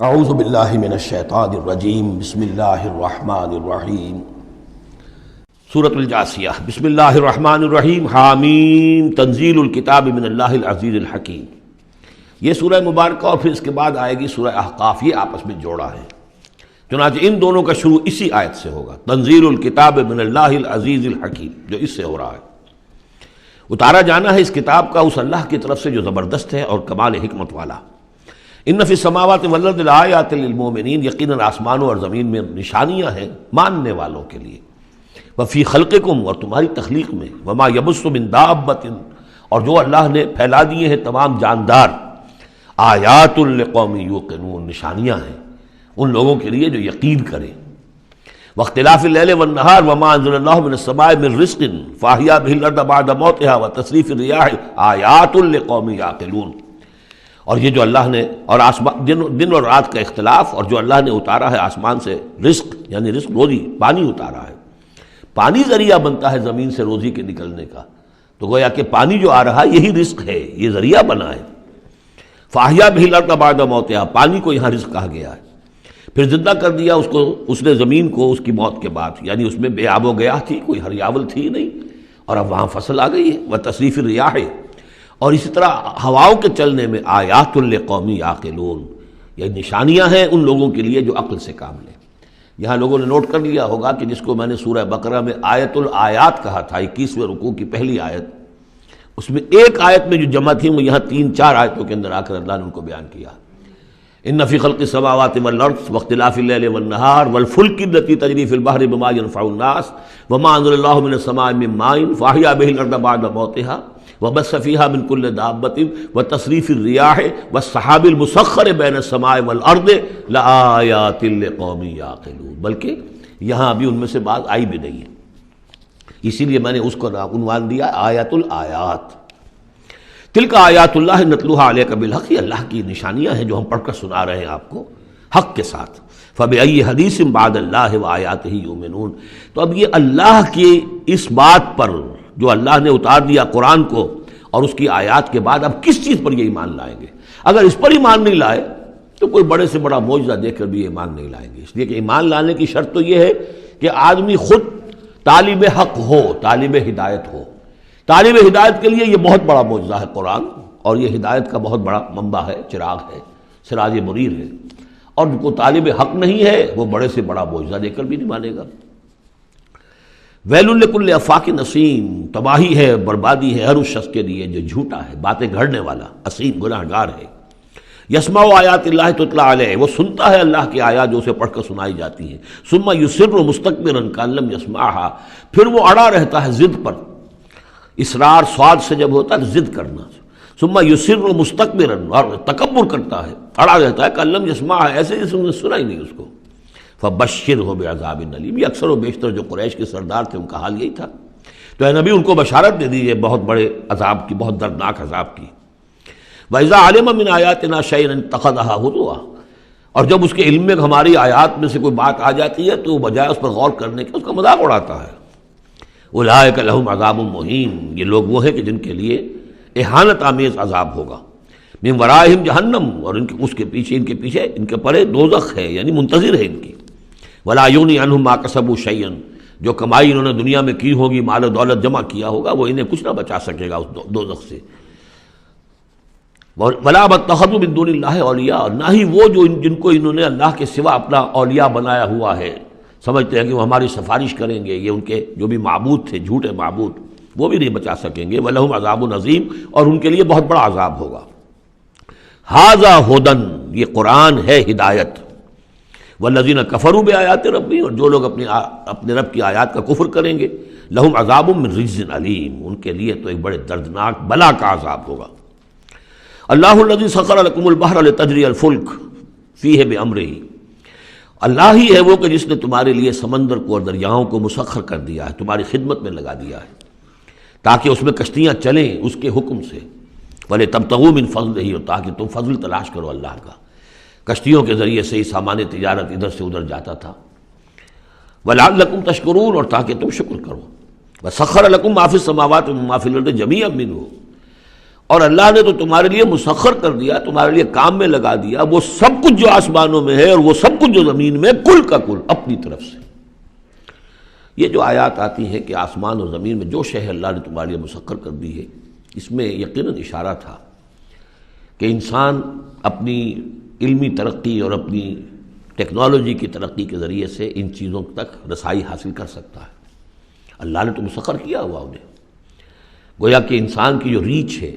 اعوذ باللہ من الشیطان الرجیم بسم اللہ الرحمن الرحیم سورۃ الجاثیہ بسم اللہ الرحمن الرحیم حامیم تنزیل الکتاب من اللہ العزیز الحکیم۔ یہ سورہ مبارکہ اور پھر اس کے بعد آئے گی سورہ احقاف، یہ آپس میں جوڑا ہے، چنانچہ ان دونوں کا شروع اسی آیت سے ہوگا، تنزیل الکتاب من اللہ العزیز الحکیم، جو اس سے ہو رہا ہے۔ اتارا جانا ہے اس کتاب کا اس اللہ کی طرف سے جو زبردست ہے اور کمال حکمت والا۔ ان فی السماوات والارض لآیات للمؤمنین، یقیناً آسمانوں اور زمین میں نشانیاں ہیں ماننے والوں کے لیے۔ وفی خلقکم، اور تمہاری تخلیق میں، وما یبث من دابۃ، اور جو اللہ نے پھیلا دیے ہیں تمام جاندار، آیات لقوم یوقنون، نشانیاں ہیں ان لوگوں کے لیے جو یقین کریں۔ واختلاف اللیل والنہار وما انزل اللہ من السماء من رزق فاحیا به الارض بعد موتها وتصریف الریاح آیات لقوم یعقلون، اور یہ جو اللہ نے اور دن اور رات کا اختلاف، اور جو اللہ نے اتارا ہے آسمان سے رزق، یعنی رزق روزی، پانی اتارا ہے۔ پانی ذریعہ بنتا ہے زمین سے روزی کے نکلنے کا، تو گویا کہ پانی جو آ رہا ہے یہی رزق ہے، یہ ذریعہ بنا ہے۔ فاحیا به الارض بعد موتها، پانی کو یہاں رزق کہا گیا ہے۔ پھر زندہ کر دیا اس کو، اس نے زمین کو اس کی موت کے بعد، یعنی اس میں بے آب و گیاہ تھی، کوئی ہریاول تھی نہیں، اور اب وہاں فصل آ گئی ہے۔ وتصریف الریاح، اور اسی طرح ہواؤں کے چلنے میں آیات لقوم یعقلون، یہ نشانیاں ہیں ان لوگوں کے لیے جو عقل سے کام لیں۔ یہاں لوگوں نے نوٹ کر لیا ہوگا کہ جس کو میں نے سورہ بقرہ میں آیت الآیات کہا تھا، 21ویں رکوع کی پہلی آیت، اس میں ایک آیت میں جو جمع تھی وہ یہاں 3-4 آیتوں کے اندر آ کر اللہ نے ان کو بیان کیا۔ ان فی خلق السماوات والارض واختلاف اللیل والنہار والفلک التی تجری فی البحر بما ينفع الناس وما انزل اللہ من السماء من ماء فاحیا به الارض بعد موتها وبث فيها من كل دابة وتصريف الرياح والسحاب المسخر بين السماء والارض لآیات لقوم یعقلون، بلکہ یہاں ابھی ان میں سے بات آئی بھی نہیں ہے، اسی لیے میں نے اس کو عنوان دیا آیات الآیات۔ تلک آیات اللہ نتلوها علیک بالحق، یہ اللہ کی نشانیاں ہیں جو ہم پڑھ کر سنا رہے ہیں آپ کو حق کے ساتھ۔ فبأی حدیث بعد اللہ وآیاتہ یؤمنون، تو اب یہ اللہ کی اس بات پر جو اللہ نے اتار دیا قرآن کو اور اس کی آیات کے بعد اب کس چیز پر یہ ایمان لائیں گے؟ اگر اس پر ایمان نہیں لائے تو کوئی بڑے سے بڑا معجزہ دیکھ کر بھی ایمان نہیں لائیں گے، اس لیے کہ ایمان لانے کی شرط تو یہ ہے کہ آدمی خود طالب حق ہو، طالب ہدایت ہو۔ طالب ہدایت کے لیے یہ بہت بڑا معجزہ ہے قرآن، اور یہ ہدایت کا بہت بڑا منبع ہے، چراغ ہے، سراج منیر ہے، اور جو کو طالب حق نہیں ہے وہ بڑے سے بڑا معجزہ دے کر بھی نہیں مانے گا۔ ویل لکل افاک نسیم، تباہی ہے، بربادی ہے ہر اس شخص کے لیے جو جھوٹا ہے، باتیں گھڑنے والا، اسیم، گناہ گار ہے۔ یسمع آیات اللہ تتلی علیہ، وہ سنتا ہے اللہ کی آیات جو اسے پڑھ کر سنائی جاتی ہیں۔ ثم یصر مستکبرا کأن لم یسمعها، پھر وہ اڑا رہتا ہے ضد پر، اصرار صاد سے جب ہوتا ہے ضد کرنا۔ ثم یصر مستکبرا، اور تکبر کرتا ہے، اڑا رہتا ہے، کأن لم یسمعها، ایسے جیسے انہوں نے سنا ہی نہیں اس کو۔ فبشرہ بعذاب الیم، یہ اکثر و بیشتر جو قریش کے سردار تھے ان کا حال یہی تھا، تو اے نبی ان کو بشارت دے دیجیے بہت بڑے عذاب کی، بہت دردناک عذاب کی۔ وَإِذَا عَلِمَ مِنْ آیَاتِنَا شَيْئًا اتَّخَذَهَا هُزُوًا، اور جب اس کے علم میں ہماری آیات میں سے کوئی بات آ جاتی ہے تو بجائے اس پر غور کرنے کے اس کا مذاق اڑاتا ہے۔ اولئک لہم عذاب مہین، یہ لوگ وہ ہیں کہ جن کے لیے اہانت آمیز عذاب ہوگا۔ من ورائہم جہنم، اور اس کے پیچھے ان کے پرے دوزخ ہے، یعنی منتظر ہے ان کی۔ ولا یغنی عنہم ما کسبوا شیئا، جو کمائی انہوں نے دنیا میں کی ہوگی، مال و دولت جمع کیا ہوگا، وہ انہیں کچھ نہ بچا سکے گا اس دوزخ سے۔ ولا اتخذوا من دون اللہ اولیاء، اور نہ ہی وہ جو جن کو انہوں نے اللہ کے سوا اپنا اولیاء بنایا ہوا ہے، سمجھتے ہیں کہ وہ ہماری سفارش کریں گے، یہ ان کے جو بھی معبود تھے، جھوٹے معبود، وہ بھی نہیں بچا سکیں گے۔ ولہم عذاب عظیم، اور ان کے لیے بہت بڑا عذاب ہوگا۔ ھذا ھدی، یہ قرآن ہے ہدایت۔ والذین کفروا بآیات ربہم، اور جو لوگ اپنے رب کی آیات کا کفر کریں گے، لہم عذاب من رجز علیم، ان کے لیے تو ایک بڑے دردناک بلا کا عذاب ہوگا۔ اللہ الذی سخر لکم البحر لتجری الفلک فیہ بامرہ، اللہ ہی ہے وہ کہ جس نے تمہارے لیے سمندر کو اور دریاؤں کو مسخر کر دیا ہے، تمہاری خدمت میں لگا دیا ہے، تاکہ اس میں کشتیاں چلیں اس کے حکم سے۔ وَلِتَبْتَغُوا مِن فَضْلِهِ، اور تاکہ تم فضل تلاش کرو اللہ کا، کشتیوں کے ذریعے سے ہی سامان تجارت ادھر سے ادھر جاتا تھا۔ وَلَعَلَّكُمْ تَشْكُرُونَ، اور تاکہ تم شکر کرو۔ وَسَخَّرَ لَكُم مَّا فِي السَّمَاوَاتِ وَمَا فِي الْأَرْضِ جَمِيعًا مِّنْهُ، اور اللہ نے تو تمہارے لیے مسخر کر دیا، تمہارے لیے کام میں لگا دیا وہ سب کچھ جو آسمانوں میں ہے اور وہ سب کچھ جو زمین میں، کل کا کل اپنی طرف سے۔ یہ جو آیات آتی ہیں کہ آسمان اور زمین میں جو شے اللہ نے تمہارے لیے مسخر کر دی ہے، اس میں یقیناً اشارہ تھا کہ انسان اپنی علمی ترقی اور اپنی ٹیکنالوجی کی ترقی کے ذریعے سے ان چیزوں تک رسائی حاصل کر سکتا ہے۔ اللہ نے تو مسخر کیا ہوا انہیں، گویا کہ انسان کی جو ریچ ہے،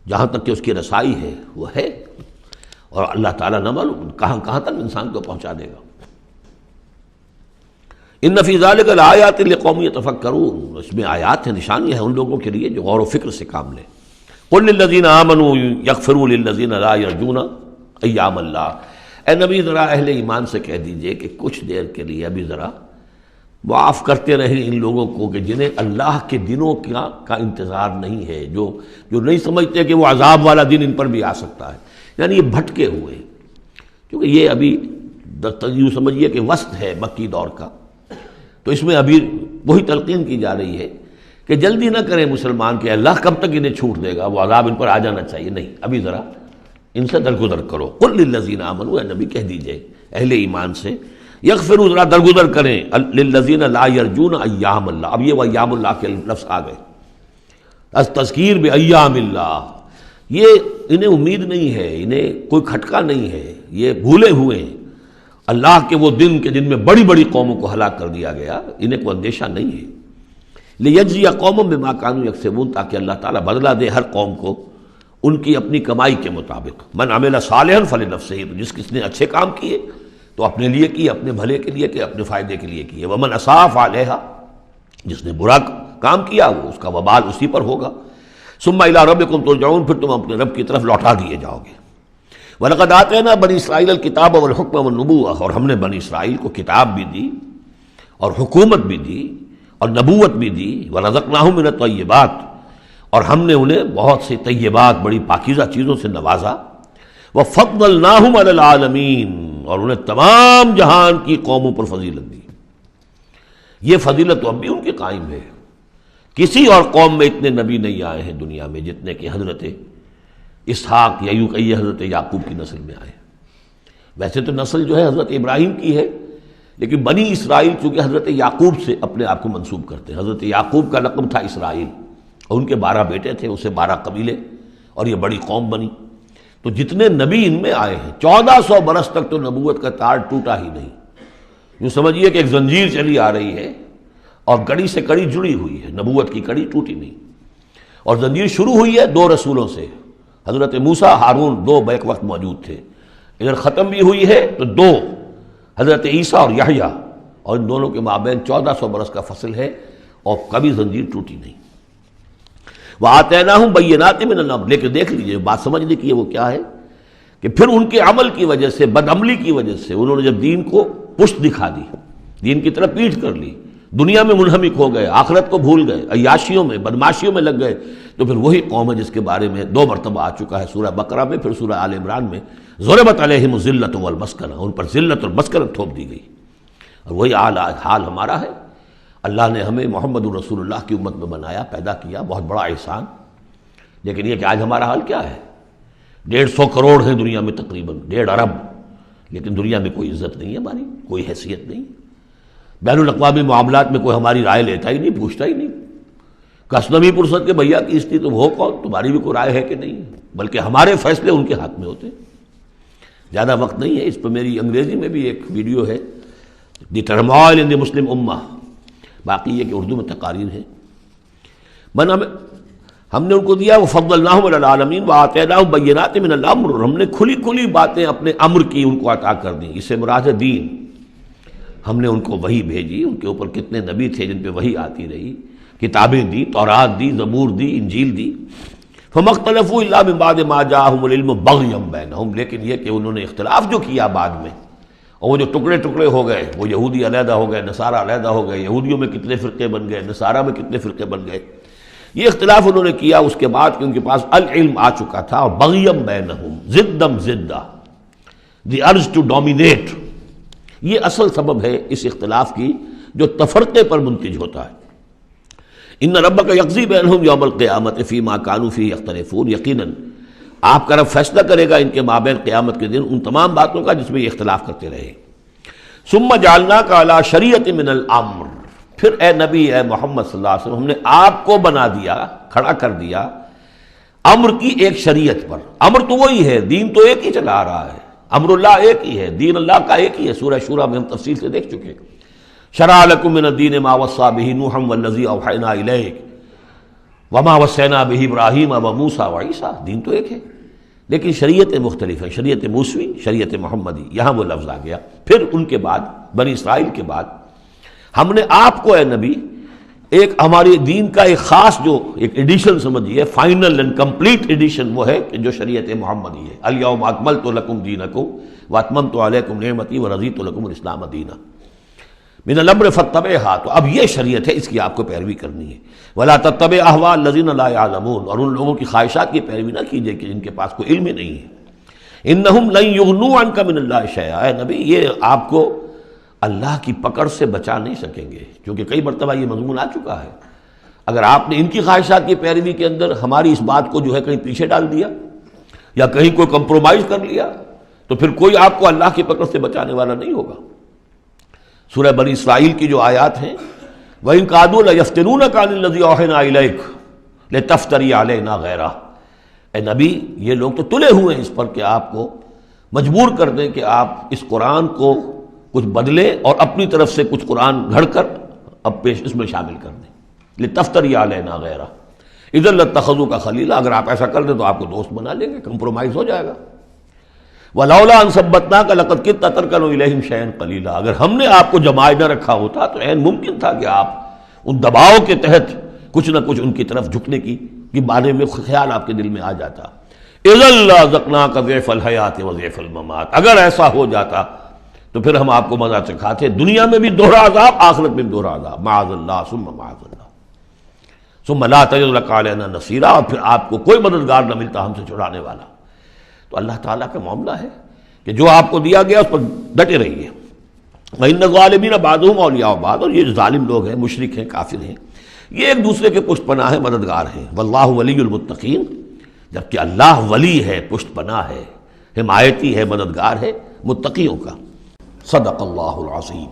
جہاں تک کہ اس کی رسائی ہے وہ ہے، اور اللہ تعالیٰ نہ معلوم کہاں کہاں تک انسان کو پہنچا دے گا۔ ان فی ذلک لآیات لقوم یتفکرون، اس میں آیات ہیں، نشانی ہے ان لوگوں کے لیے جو غور و فکر سے کام لیں۔ قل للذین آمنوا یغفروا للذین لا یرجون ایام اللہ، اے نبی ذرا اہل ایمان سے کہہ دیجئے کہ کچھ دیر کے لیے ابھی ذرا معاف کرتے رہیں ان لوگوں کو کہ جنہیں اللہ کے دنوں کا انتظار نہیں ہے، جو نہیں سمجھتے کہ وہ عذاب والا دن ان پر بھی آ سکتا ہے، یعنی یہ بھٹکے ہوئے، کیونکہ یہ ابھی یوں سمجھیے کہ وسط ہے مکی دور کا، تو اس میں ابھی وہی تلقین کی جا رہی ہے کہ جلدی نہ کریں مسلمان کہ اللہ کب تک انہیں چھوٹ دے گا، وہ عذاب ان پر آ جانا چاہیے، نہیں، ابھی ذرا ان سے درگزر کرو۔ قل للذین آمنوا، اے نبی کہہ دیجئے اہل ایمان سے، یغفروا ذرا درگزر کریں، للذین لا یرجون ایام اللہ، اب یہ وہ ایام اللہ کے لفظ آ گئے، از تذکیر بایام اللہ، یہ انہیں امید نہیں ہے، انہیں کوئی کھٹکا نہیں ہے، یہ بھولے ہوئے ہیں اللہ کے وہ دن کے جن میں بڑی بڑی قوموں کو ہلاک کر دیا گیا، انہیں کوئی اندیشہ نہیں ہے۔ لیجزی قوم بما کانوا یکسبون، تاکہ اللہ تعالیٰ بدلہ دے ہر قوم کو ان کی اپنی کمائی کے مطابق۔ من عمل صالحا فلنفسہ، جس کس نے اچھے کام کیے تو اپنے لیے کیے، اپنے بھلے کے لیے کیے، اپنے فائدے کے لیے کیے۔ ومن اساء فعلیہا، جس نے برا کام کیا وہ اس کا وبال اسی پر ہوگا۔ ثم الی ربکم ترجعون، پھر تم اپنے رب کی طرف لوٹا دیے جاؤ گے۔ وَلَقَدْ آتَيْنَا بَنِي إِسْرَائِيلَ الْكِتَابَ وَالْحُكْمَ وَالنُّبُوَّةَ، اور ہم نے بنی اسرائیل کو کتاب بھی دی اور حکومت بھی دی اور نبوت بھی دی۔ وَرَزَقْنَاهُم مِّنَ الطَّيِّبَاتِ، اور ہم نے انہیں بہت سے طیبات، بڑی پاکیزہ چیزوں سے نوازا۔ وَفَضَّلْنَاهُمْ عَلَى الْعَالَمِينَ، اور انہیں تمام جہان کی قوموں پر فضیلت دی۔ یہ فضیلت تو اب بھی ان کے قائم ہے، کسی اور قوم میں اتنے نبی نہیں آئے ہیں دنیا میں جتنے کہ حضرت اسحاق یا یوں کہیے حضرت یعقوب کی نسل میں آئے۔ ویسے تو نسل جو ہے حضرت ابراہیم کی ہے، لیکن بنی اسرائیل چونکہ حضرت یعقوب سے اپنے آپ کو منسوب کرتے ہیں، حضرت یعقوب کا لقب تھا اسرائیل، اور ان کے 12 بیٹے تھے، اسے 12 قبیلے، اور یہ بڑی قوم بنی۔ تو جتنے نبی ان میں آئے ہیں، 1400 برس تک تو نبوت کا تار ٹوٹا ہی نہیں، یوں سمجھیے کہ ایک زنجیر چلی آ رہی ہے اور کڑی سے کڑی جڑی ہوئی ہے، نبوت کی کڑی ٹوٹی نہیں، اور زنجیر شروع ہوئی ہے 2 رسولوں سے، حضرت موسیٰ، ہارون، 2 بیک وقت موجود تھے، ادھر ختم بھی ہوئی ہے تو 2 حضرت عیسیٰ اور یحییٰ، اور ان دونوں کے مابین 1400 برس کا فصل ہے اور کبھی زنجیر ٹوٹی نہیں۔ وَآتَيْنَاهُمْ بَيِّنَاتٍ مِّنَ الْأَمْرِ، لیکن دیکھ لیجیے بات سمجھنے کی وہ کیا ہے کہ پھر ان کے عمل کی وجہ سے، بد عملی کی وجہ سے، انہوں نے جب دین کو پشت دکھا دی، دین کی طرف پیٹھ کر لی، دنیا میں منہمک ہو گئے، آخرت کو بھول گئے، عیاشیوں میں، بدماشیوں میں لگ گئے، تو پھر وہی قوم ہے جس کے بارے میں 2 مرتبہ آ چکا ہے سورہ بقرہ میں، پھر سورہ آل عمران میں، ضربت علیہم الذلۃ والمسکنہ، ان پر ذلت اور مسکنت تھوپ دی گئی۔ اور وہی حال ہمارا ہے۔ اللہ نے ہمیں محمد رسول اللہ کی امت میں بنایا، پیدا کیا، بہت بڑا احسان، لیکن یہ کہ آج ہمارا حال کیا ہے؟ 150 کروڑ ہیں دنیا میں، تقریباً 1.5 ارب، لیکن دنیا میں کوئی عزت نہیں ہے ہماری، کوئی حیثیت نہیں، بین الاقوامی معاملات میں کوئی ہماری رائے لیتا ہی نہیں، پوچھتا ہی نہیں۔ کسنوی پرسد کے بھیا کی استی تم ہو کون، تمہاری بھی کوئی رائے ہے کہ نہیں، بلکہ ہمارے فیصلے ان کے ہاتھ میں ہوتے۔ زیادہ وقت نہیں ہے، اس پہ میری انگریزی میں بھی ایک ویڈیو ہے، دی ٹرموائل ان دی مسلم امہ، باقی یہ کہ اردو میں تقاریر ہے۔ ہم نے ان کو دیا وَفَضَّلْنَاهُمْ عَلَى الْعَالَمِينَ وَآتَيْنَاهُمْ بَيِّنَاتٍ مِّنَ الْأَمْرِ، ہم نے کھلی کھلی باتیں اپنے امر کی ان کو عطا کر دیں، اس سے مراد ہے دین۔ ہم نے ان کو وحی بھیجی، ان کے اوپر کتنے نبی تھے جن پہ وحی آتی رہی، کتابیں دی، تورات دی، زبور دی، انجیل دی۔ فَمَا اخْتَلَفُوا إِلَّا مِن بَعْدِ مَا جَاءَهُمُ الْعِلْمُ بَغْيًا بَيْنَهُمْ، لیکن یہ کہ انہوں نے اختلاف جو کیا بعد میں، اور وہ جو ٹکڑے ٹکڑے ہو گئے، وہ یہودی علیحدہ ہو گئے، نصارہ علیحدہ ہو گئے، یہودیوں میں کتنے فرقے بن گئے، نصارہ میں کتنے فرقے بن گئے، یہ اختلاف انہوں نے کیا اس کے بعد کہ ان کے پاس العلم آ چکا تھا، اور بغیم بینہم، ضدم ضدہ، دی ارج ٹو ڈومینیٹ، یہ اصل سبب ہے اس اختلاف کی جو تفرقے پر منتج ہوتا ہے۔ ان ربک یقضی بینہم یوم القیامت فیما کانوا فیہ یختلفون، یقیناً آپ کا رب فیصلہ کرے گا ان کے مابین قیامت کے دن ان تمام باتوں کا جس میں یہ اختلاف کرتے رہے۔ ثم جعلناک علی شریعۃ من الامر، پھر اے نبی اے محمد صلی اللہ علیہ وسلم ہم نے آپ کو بنا دیا، کھڑا کر دیا امر کی ایک شریعت پر۔ امر تو وہی ہے، دین تو ایک ہی چلا آ رہا ہے، امر اللہ ایک ہی ہے، دین اللہ کا ایک ہی ہے۔ سورہ شورى میں ہم تفصیل سے دیکھ چکے۔ شرع لکم من الدین ما وصى به نوحا والذی اوحینا الیک وما وصینا به ابراہیم وموسیٰ وعیسیٰ، دین تو ایک ہے لیکن شریعتیں مختلف ہیں، شریعت موسوی، شریعت محمدی، یہاں وہ لفظ آ گیا۔ پھر ان کے بعد بنی اسرائیل کے بعد ہم نے آپ کو اے نبی ایک ہماری دین کا ایک خاص جو ایک ایڈیشن سمجھیے، فائنل اینڈ کمپلیٹ ایڈیشن وہ ہے کہ جو شریعت محمدی ہے۔ الیوم اکملت لکم دینکم واتممت علیکم نعمتی ورضیت لکم الاسلام دینا من الامر فاتبعھا، تو اب یہ شریعت ہے، اس کی آپ کو پیروی کرنی ہے۔ ولا تتبع اہواء الذین لا یعلمون، اور ان لوگوں کی خواہشات کی پیروی نہ کیجیے کہ جن کے پاس کوئی علم ہی نہیں ہے۔ انہم لن یغنوا عنک من اللہ شیئا، اے نبی یہ آپ کو اللہ کی پکڑ سے بچا نہیں سکیں گے، کیونکہ کئی مرتبہ یہ مضمون آ چکا ہے۔ اگر آپ نے ان کی خواہشات کی پیروی کے اندر ہماری اس بات کو جو ہے کہیں پیچھے ڈال دیا یا کہیں کوئی کمپرومائز کر لیا تو پھر کوئی آپ کو اللہ کی پکڑ سے بچانے والا نہیں ہوگا۔ سورہ بنی اسرائیل کی جو آیات ہیں، وَإِن كَادُوا لَيَفْتِنُونَكَ عَنِ الَّذِي أَوْحَيْنَا إِلَيْكَ لِتَفْتَرِيَ عَلَيْنَا غَيْرَهُ، اے نبی یہ لوگ تو تلے ہوئے ہیں اس پر کہ آپ کو مجبور کر دیں کہ آپ اس قرآن کو کچھ بدلیں اور اپنی طرف سے کچھ قرآن گھڑ کر اب پیش اس میں شامل کر دیں۔ لِتَفْتَرِيَ عَلَيْنَا غَيْرَهُ إِذًا لَاتَّخَذُوكَ خَلِيلًا، اگر آپ ایسا کر دیں تو آپ کو دوست بنا لیں گے، کمپرومائز ہو جائے گا۔ وَلَوْلَا أَن ثَبَّتْنَاكَ لَقَدْ كِدتَّ تَرْكَنُ إِلَيْهِمْ شَيْئًا قَلِيلًا، اگر ہم نے آپ کو جمائے نہ رکھا ہوتا تو عین ممکن تھا کہ آپ ان دباؤ کے تحت کچھ نہ کچھ ان کی طرف جھکنے کی بارے میں خیال آپ کے دل میں آ جاتا۔ إِذًا لَأَذَقْنَاكَ ضِعْفَ الْحَيَاةِ وَضِعْفَ الْمَمَاتِ، اگر ایسا ہو جاتا تو پھر ہم آپ کو مزہ چکھاتے، دنیا میں بھی دوہرا عذاب، آخرت میں بھی دوہرا عذاب، معاذ اللہ ثم معاذ اللہ ثم لا تجد لك علينا نصيرا، اور پھر آپ کو کوئی مددگار نہ ملتا ہم سے چھڑانے والا۔ تو اللہ تعالیٰ کا معاملہ ہے کہ جو آپ کو دیا گیا اس پر ڈٹے رہیے۔ وَإِنَّ الظَّالِمِينَ بَعْضُهُمْ أَوْلِيَاءُ بَعْضٍ، اور یہ ظالم لوگ ہیں، مشرک ہیں، کافر ہیں، یہ ایک دوسرے کے پشت پناہ ہیں، مددگار ہیں۔ وَاللَّهُ وَلِيُّ الْمُتَّقِينَ، جبکہ اللہ ولی ہے، پشت پناہ ہے، حمایتی ہے، مددگار ہے متقیوں کا۔ صدق اللہ العظیم۔